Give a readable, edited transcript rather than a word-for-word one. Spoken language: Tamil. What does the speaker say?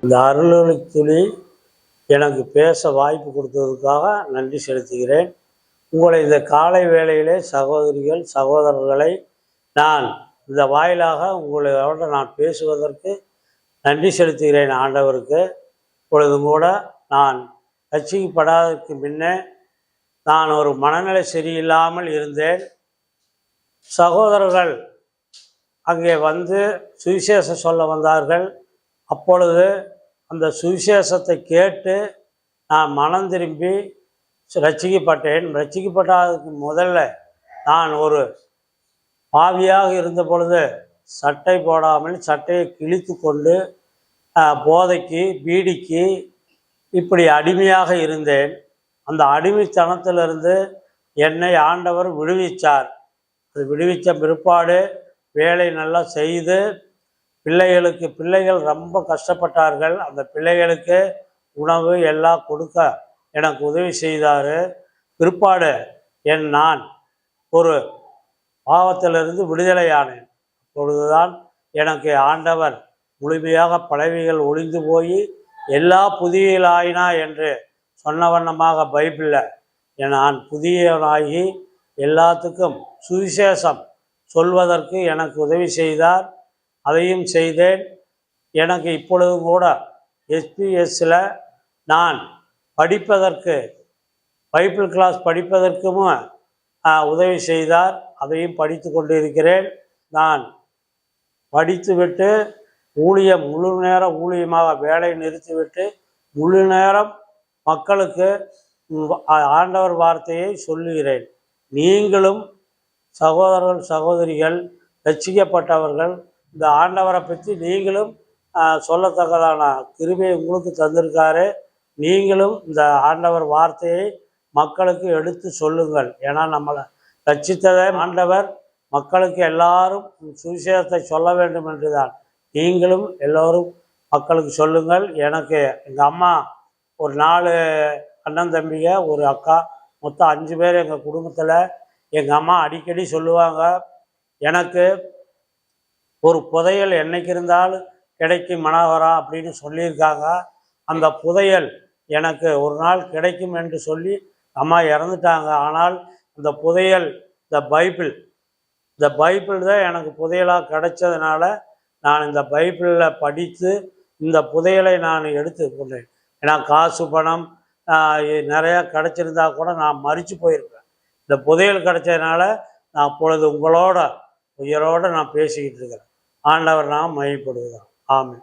இந்த அருளொளி துளி எனக்கு பேச வாய்ப்பு கொடுத்ததுக்காக நன்றி செலுத்துகிறேன். உங்களை இந்த காலை வேளையிலே சகோதரிகள் சகோதரர்களை நான் இந்த வாயிலாக உங்களோட நான் பேசுவதற்கு நன்றி செலுத்துகிறேன் ஆண்டவருக்கு. இப்பொழுதும் கூட நான் ரட்சிக்கப்படாததற்கு முன்னே நான் ஒரு மனநிலை சரியில்லாமல் இருந்தேன். சகோதரர்கள் அங்கே வந்து சுவிசேஷம் சொல்ல வந்தார்கள். அப்பொழுது அந்த சுவிசேஷத்தை கேட்டு நான் மனம் திரும்பி ரட்சிக்கப்பட்டேன். ரட்சிக்கப்பட்டதுக்கு முதல்ல நான் ஒரு பாவியாக இருந்த பொழுது சட்டை போடாமல் சட்டையை கிழித்து கொண்டு போதைக்கு பீடிக்கு இப்படி அடிமையாக இருந்தேன். அந்த அடிமைத்தனத்திலிருந்து என்னை ஆண்டவர் விடுவித்தார். அது விடுவித்த பிற்பாடு வேலை நல்லா செய்து பிள்ளைகள் ரொம்ப கஷ்டப்பட்டார்கள். அந்த பிள்ளைகளுக்கு உணவு எல்லாம் கொடுக்க எனக்கு உதவி செய்தார். பிற்பாடு நான் ஒரு பாவத்திலிருந்து விடுதலையானேன். அப்பொழுதுதான் எனக்கு ஆண்டவர் முழுமையாக பழவிகள் ஒளிந்து போய் எல்லா புதியலாயினா என்று சொன்ன வண்ணமாக பைபிளில் நான் புதியவனாகி எல்லாத்துக்கும் சுவிசேஷம் சொல்வதற்கு எனக்கு உதவி செய்தார். அதையும் செய்தேன். எனக்கு இப்பொழுதும் கூட எஸ்பிஎஸ்ஸில் நான் படிப்பதற்கு பைபிள் கிளாஸ் படிப்பதற்கும் உதவி செய்தார். அதையும் படித்து கொண்டு இருக்கிறேன். நான் படித்துவிட்டு முழு நேர ஊழியமாக வேலையை நிறுத்திவிட்டு முழு நேரம் மக்களுக்கு ஆண்டவர் வார்த்தையை சொல்லுகிறேன். நீங்களும் சகோதரர்கள் சகோதரிகள் ரட்சிக்கப்பட்டவர்கள் இந்த ஆண்டவரை பற்றி நீங்களும் சொல்லத்தக்கதான கிருபையை உங்களுக்கு தந்திருக்காரு. நீங்களும் இந்த ஆண்டவர் வார்த்தையை மக்களுக்கு எடுத்து சொல்லுங்கள். ஏன்னா நம்மளை ரட்சித்ததை ஆண்டவர் மக்களுக்கு எல்லாரும் சுவிசேஷத்தை சொல்ல வேண்டும் என்றுதான். நீங்களும் எல்லோரும் மக்களுக்கு சொல்லுங்கள். எனக்கு எங்கள் அம்மா ஒரு 4 அண்ணன் தம்பிங்க ஒரு அக்கா மொத்தம் 5 பேர் எங்கள் குடும்பத்தில். எங்கள் அம்மா அடிக்கடி சொல்லுவாங்க, எனக்கு ஒரு புதையல் என்னைக்கு இருந்தாலும் கிடைக்கும் மனோகரா அப்படின்னு சொல்லியிருக்காங்க. அந்த புதையல் எனக்கு ஒரு நாள் கிடைக்கும் என்று சொல்லி அம்மா இறந்துட்டாங்க. ஆனால் அந்த புதையல் இந்த பைபிள் தான் எனக்கு புதையலாக கிடைச்சதுனால நான் இந்த பைபிளில் படித்து இந்த புதையலை நான் எடுத்து கொண்டேன். ஏன்னா காசு பணம் நிறையா கிடச்சிருந்தா கூட நான் மறித்து போயிருப்பேன். இந்த புதையல் கிடைச்சதுனால நான் அப்பொழுது உங்களோட உயிரோடு நான் பேசிக்கிட்டு இருக்கிறேன். ஆண்டவர் நான் மகிமைப்படுவதான். ஆமென்.